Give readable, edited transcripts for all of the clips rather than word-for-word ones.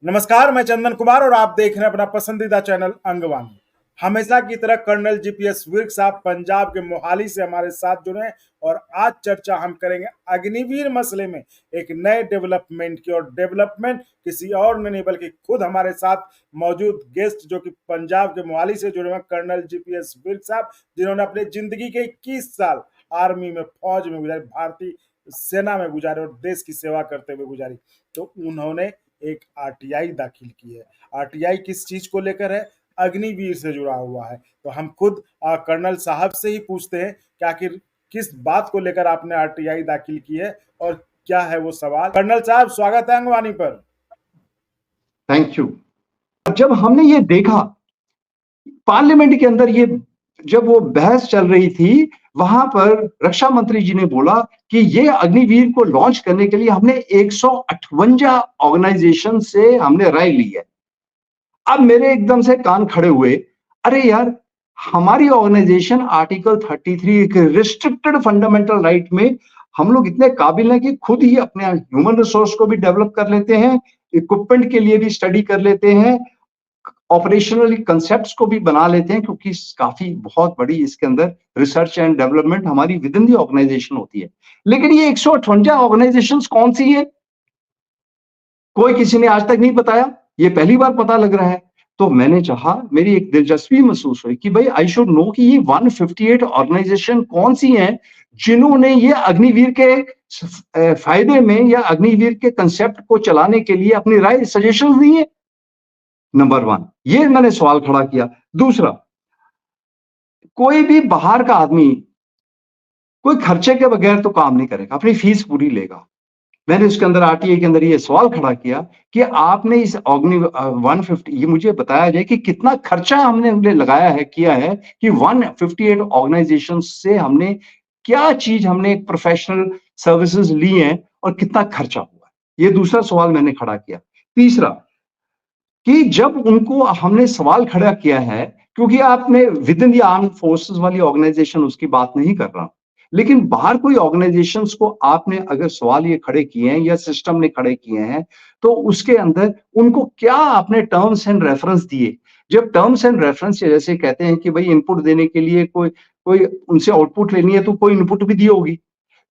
नमस्कार, मैं चंदन कुमार और आप देख रहे हैं अपना पसंदीदा चैनल अंगवानी। हमेशा की तरह कर्नल जीपीएस विर्क साहब पंजाब के मोहाली से हमारे साथ जुड़े हैं और आज चर्चा हम करेंगे अग्निवीर मसले में एक नए डेवलपमेंट की। और डेवलपमेंट किसी और नहीं बल्कि खुद हमारे साथ मौजूद गेस्ट जो कि पंजाब के मोहाली से जुड़े हैं, कर्नल जीपीएस विर्क साहब, जिन्होंने अपनी जिंदगी के 21 साल आर्मी में, फौज में गुजारी, भारतीय सेना में गुजारे और देश की सेवा करते हुए गुजारी। तो उन्होंने एक आरटीआई दाखिल की है। आरटीआई किस चीज को लेकर है? अग्निवीर से जुड़ा हुआ है। तो हम खुद कर्नल साहब से ही पूछते हैं कि आखिर किस बात को लेकर आपने आरटीआई दाखिल की है और क्या है वो सवाल। कर्नल साहब, स्वागत है अंगवानी पर। Thank you. जब हमने ये देखा पार्लियामेंट के अंदर, ये जब वो बहस चल रही थी, वहां पर रक्षा मंत्री जी ने बोला कि ये अग्निवीर को लॉन्च करने के लिए हमने 158 ऑर्गेनाइजेशन से हमने राय ली है। अब मेरे एकदम से कान खड़े हुए, अरे यार, हमारी ऑर्गेनाइजेशन आर्टिकल 33 एक रिस्ट्रिक्टेड फंडामेंटल राइट में हम लोग इतने काबिल हैं कि खुद ही अपने ह्यूमन रिसोर्स को भी डेवलप कर लेते हैं, इक्विपमेंट के लिए भी स्टडी कर लेते हैं, ऑपरेशनल कंसेप्ट्स को भी बना लेते हैं, क्योंकि काफी बहुत बड़ी इसके अंदर रिसर्च एंड डेवलपमेंट हमारी विद इन दी ऑर्गेनाइजेशन होती है। लेकिन ये 158 ऑर्गेनाइजेशंस कौन सी है, कोई किसी ने आज तक नहीं बताया, ये पहली बार पता लग रहा है। तो मैंने चाहा, मेरी एक दिलचस्पी महसूस हुई कि भाई आई शुड नो कि ये 158 ऑर्गेनाइजेशन कौन सी हैं जिन्होंने ये अग्निवीर के फायदे में या अग्निवीर के कंसेप्ट को चलाने के लिए अपनी राय, सजेशन दी है। नंबर 1, ये मैंने सवाल खड़ा किया। दूसरा, कोई भी बाहर का आदमी कोई खर्चे के बगैर तो काम नहीं करेगा, अपनी फीस पूरी लेगा। मैंने उसके अंदर आरटीआई के अंदर ये सवाल खड़ा किया कि आपने इस 150, ये मुझे बताया जाए कि कितना खर्चा हमने लगाया है, किया है कि 158 ऑर्गेनाइजेशन से हमने क्या चीज, हमने एक प्रोफेशनल सर्विसेज ली हैं और कितना खर्चा हुआ है। ये दूसरा सवाल मैंने खड़ा किया। तीसरा, कि जब उनको हमने सवाल खड़ा किया है, क्योंकि आपने with in the arm forces वाली ऑर्गेनाइजेशन, उसकी बात नहीं कर रहा, लेकिन बाहर कोई ऑर्गेनाइजेशंस को आपने अगर सवाल ये खड़े किए हैं या सिस्टम ने खड़े किए हैं, तो उसके अंदर उनको क्या आपने टर्म्स एंड रेफरेंस दिए। जब टर्म्स एंड रेफरेंस जैसे कहते हैं कि भाई इनपुट देने के लिए कोई कोई उनसे आउटपुट लेनी है तो कोई इनपुट भी दी होगी,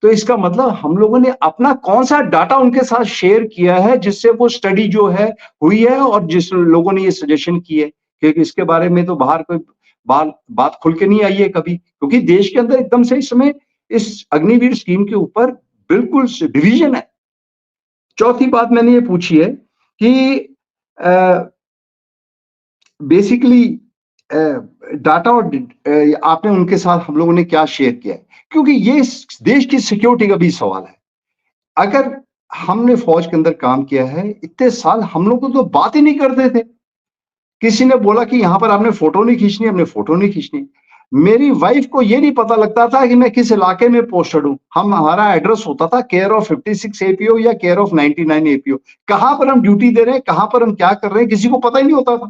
तो इसका मतलब हम लोगों ने अपना कौन सा डाटा उनके साथ शेयर किया है जिससे वो स्टडी जो है हुई है, और जिस लोगों ने ये सजेशन की है, क्योंकि इसके बारे में तो बाहर कोई बात खुल के नहीं आई है कभी, क्योंकि देश के अंदर एकदम से इस समय इस अग्निवीर स्कीम के ऊपर बिल्कुल डिवीजन है। चौथी बात मैंने ये पूछी है कि बेसिकली डाटा और आपने उनके साथ, हम लोगों ने क्या शेयर किया है, क्योंकि ये देश की सिक्योरिटी का भी सवाल है। अगर हमने फौज के अंदर काम किया है इतने साल, हम लोग तो बात ही नहीं करते थे। किसी ने बोला कि यहां पर आपने फोटो नहीं खींचनी, हमने फोटो नहीं खींचनी। मेरी वाइफ को ये नहीं पता लगता था कि मैं किस इलाके में पोस्टेड हूं। हमारा एड्रेस होता था केयर ऑफ 56 एपीओ या केयर ऑफ 99 एपीओ। कहां पर हम ड्यूटी दे रहे हैं, कहां पर हम क्या कर रहे हैं, किसी को पता ही नहीं होता था।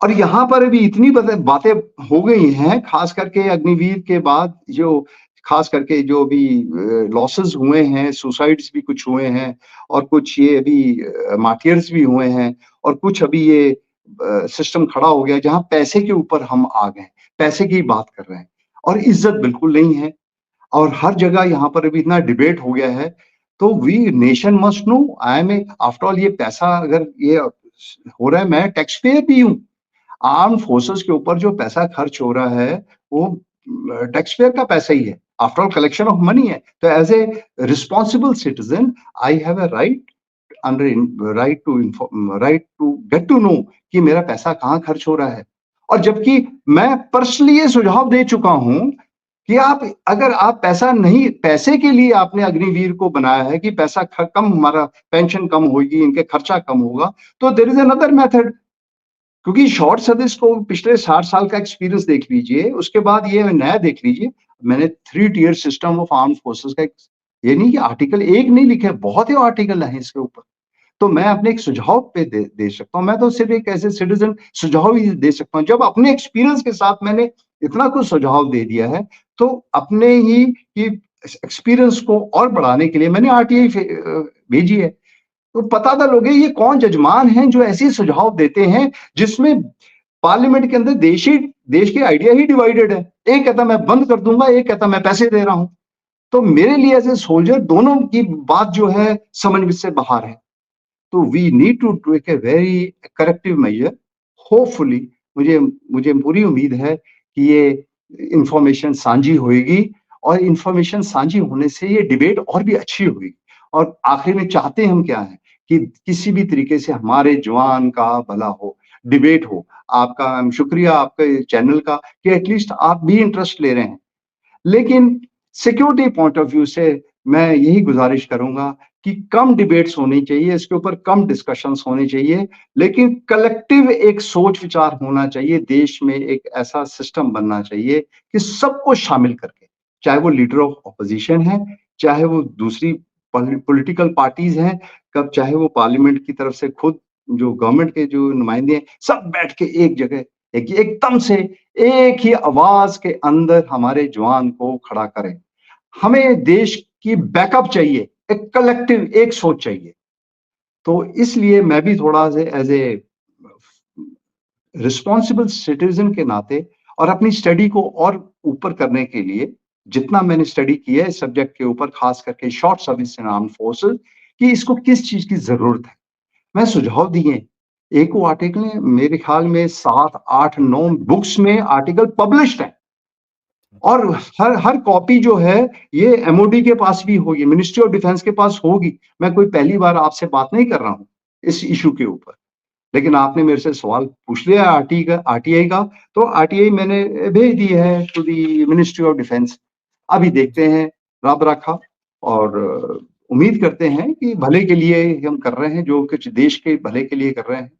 और यहां पर भी इतनी बातें हो गई हैं, खास करके अग्निवीर के बाद, जो खास करके जो भी लॉसेस हुए हैं, सुसाइड्स भी कुछ हुए हैं, और कुछ ये अभी मार्टियर्स भी हुए हैं, और कुछ अभी ये सिस्टम खड़ा हो गया जहां पैसे के ऊपर हम आ गए, पैसे की बात कर रहे हैं और इज्जत बिल्कुल नहीं है। और हर जगह यहाँ पर अभी इतना डिबेट हो गया है। तो we nation must know, I am after all, ये पैसा अगर ये हो रहा है, मैं टैक्स पेयर भी हूँ। आर्म फोर्सेस के ऊपर जो पैसा खर्च हो रहा है वो टैक्स पेयर का पैसा ही है, after all collection of money है। तो as a responsible citizen I have a right, under right to get to know कि मेरा पैसा कहाँ खर्च हो रहा है। और जबकि मैं पर्सनली ये सुझाव दे चुका हूं कि आप, अगर आप पैसा नहीं, पैसे के लिए आपने अग्निवीर को बनाया है कि पैसा कम, हमारा पेंशन कम होगी, इनके खर्चा कम होगा, तो देयर इज अनदर मेथड। क्योंकि शॉर्ट सर्विस को पिछले 60 साल का एक्सपीरियंस देख लीजिए, उसके बाद ये नया देख लीजिए। मैंने 3 tier system of arm forces का, ये नहीं कि आर्टिकल एक नहीं लिखे, बहुत ही आर्टिकल है इसके ऊपर। तो मैं अपने एक सुझाव पे दे सकता हूँ, मैं तो सिर्फ एक ऐसे सिटीजन सुझाव ही दे सकता हूँ। जब अपने एक्सपीरियंस के साथ मैंने इतना कुछ सुझाव दे दिया है, तो अपने ही एक्सपीरियंस को और बढ़ाने के लिए मैंने आरटीआई भेजी है। तो पता था लोगे ये कौन जजमान हैं जो ऐसे सुझाव देते हैं जिसमें पार्लियामेंट के अंदर देश के आइडिया ही डिवाइडेड है। एक कहता मैं बंद कर दूंगा, एक कहता मैं पैसे दे रहा हूं। तो मेरे लिए एज ए सोल्जर दोनों की बात जो है समझ से बाहर है। तो we need to take a very corrective measure. Hopefully मुझे मुझे पूरी उम्मीद है कि ये इंफॉर्मेशन साझी होगी और इंफॉर्मेशन साझी होने से ये डिबेट और भी अच्छी होगी। और आखिर में चाहते हम क्या है कि किसी भी तरीके से हमारे जवान का भला हो, डिबेट हो। आपका शुक्रिया आपके चैनल का कि एटलीस्ट आप भी इंटरेस्ट ले रहे हैं। लेकिन सिक्योरिटी पॉइंट ऑफ व्यू से मैं यही गुजारिश करूंगा कि कम डिबेट्स होनी चाहिए, इसके ऊपर कम डिस्कशंस होने चाहिए, लेकिन कलेक्टिव एक सोच विचार होना चाहिए। देश में एक ऐसा सिस्टम बनना चाहिए कि सबको शामिल करके, चाहे वो लीडर ऑफ ऑपोजिशन है, चाहे वो दूसरी पॉलिटिकल पार्टीज हैं, कब चाहे वो पार्लियामेंट की तरफ से खुद जो गवर्नमेंट के जो नुमाइंदे हैं, सब बैठ के एक जगह एकदम से एक ही आवाज के अंदर हमारे जवान को खड़ा करें। हमें देश की बैकअप चाहिए, एक कलेक्टिव एक सोच चाहिए। तो इसलिए मैं भी थोड़ा से एज ए रिस्पॉन्सिबल सिटीजन के नाते और अपनी स्टडी को और ऊपर करने के लिए जितना मैंने स्टडी किया है इस सब्जेक्ट के ऊपर, खास करके short service in armed forces, कि इसको किस चीज की जरूरत है, मैं सुझाव दिए। एक वो आर्टिकल है, मेरे ख्याल में 7, 8, 9 बुक्स में आर्टिकल पब्लिश्ड है। और हर कॉपी जो है ये एमओडी के पास भी होगी, मिनिस्ट्री ऑफ डिफेंस के पास होगी। मैं कोई पहली बार आपसे बात नहीं कर रहा हूं इस इशू के ऊपर, लेकिन आपने मेरे से सवाल पूछ लिया आरटीआई का, तो आरटीआई मैंने भेज दी है to the ministry of defence. अभी देखते हैं, रब रखा, और उम्मीद करते हैं कि भले के लिए हम कर रहे हैं, जो कुछ देश के भले के लिए कर रहे हैं।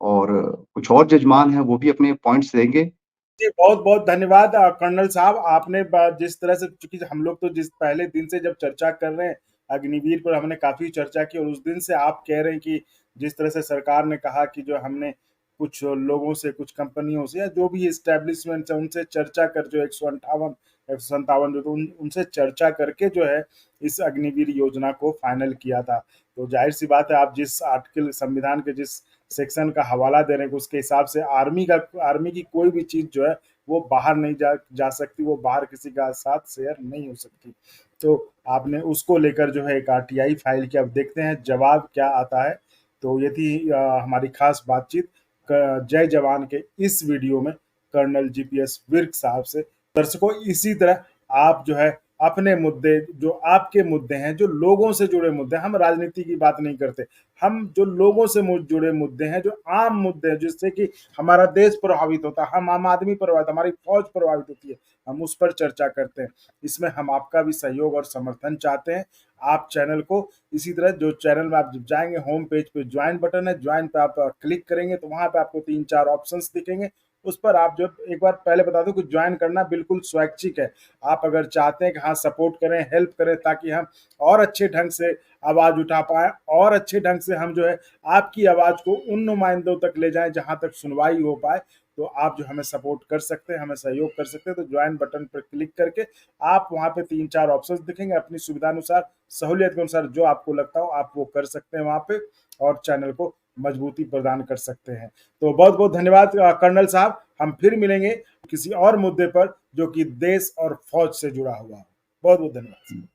और कुछ और जजमान हैं वो भी अपने पॉइंट्स देंगे। जी, बहुत-बहुत धन्यवाद कर्नल साहब। आपने जिस तरह से, चूँकि हम लोग तो जिस पहले दिन से जब चर्चा कर रहे हैं, अग्निवीर पर हमने काफ़ी चर्चा की, और उस दिन से आप कह रहे हैं कि जिस तरह से सरकार ने कहा कि जो हमने कुछ लोगों से, कुछ कंपनियों से, या जो भी एस्टेब्लिशमेंट्स हैं, उनसे चर्चा कर, जो 157 जो, तो उनसे चर्चा करके जो है इस अग्निवीर योजना को फाइनल किया था। तो ज़ाहिर-सी बात है, आप जिस आर्टिकल, संविधान के जिस सेक्शन का हवाला दे रहे हैं, उसके हिसाब से आर्मी की कोई भी चीज़ जो है वो बाहर नहीं जा सकती, वो बाहर किसी का साथ शेयर नहीं हो सकती। तो आपने उसको लेकर जो है एक आरटीआई फाइल किया। अब देखते हैं जवाब क्या आता है। तो ये थी हमारी खास बातचीत जय जवान के इस वीडियो में कर्नल जीपीएस विर्क साहब से। दर्शकों, इसी तरह आप जो है अपने मुद्दे, जो आपके मुद्दे हैं, जो लोगों से जुड़े मुद्दे, हम राजनीति की बात नहीं करते, हम जो लोगों से जुड़े मुद्दे हैं, जो आम मुद्दे हैं, जिससे कि हमारा देश प्रभावित होता है, हम आम आदमी प्रभावित, हमारी फौज प्रभावित होती है, हम उस पर चर्चा करते हैं। इसमें हम आपका भी सहयोग और समर्थन चाहते हैं। आप चैनल को इसी तरह, जो चैनल में आप जब जाएंगे, होम पेज पे ज्वाइन बटन है, ज्वाइन पे आप क्लिक करेंगे तो वहां पे आपको 3-4 ऑप्शंस दिखेंगे। उस पर आप, जो एक बार पहले बता दूं कि ज्वाइन करना बिल्कुल स्वैच्छिक है। आप अगर चाहते हैं कि हाँ सपोर्ट करें, हेल्प करें, ताकि हम और अच्छे ढंग से आवाज उठा पाए, और अच्छे ढंग से हम जो है आपकी आवाज को उन नुमाइंदों तक ले जाएं जहां तक सुनवाई हो पाए, तो आप जो हमें सपोर्ट कर सकते हैं, हमें सहयोग कर सकते हैं। तो ज्वाइन बटन पर क्लिक करके आप वहां पे 3-4 ऑप्शंस दिखेंगे, अपनी सुविधा अनुसार, सहूलियत के अनुसार जो आपको लगता हो आप वो कर सकते हैं वहां पे, और चैनल को मजबूती प्रदान कर सकते हैं। तो बहुत बहुत धन्यवाद कर्नल साहब। हम फिर मिलेंगे किसी और मुद्दे पर जो कि देश और फौज से जुड़ा हुआ हो। बहुत बहुत धन्यवाद।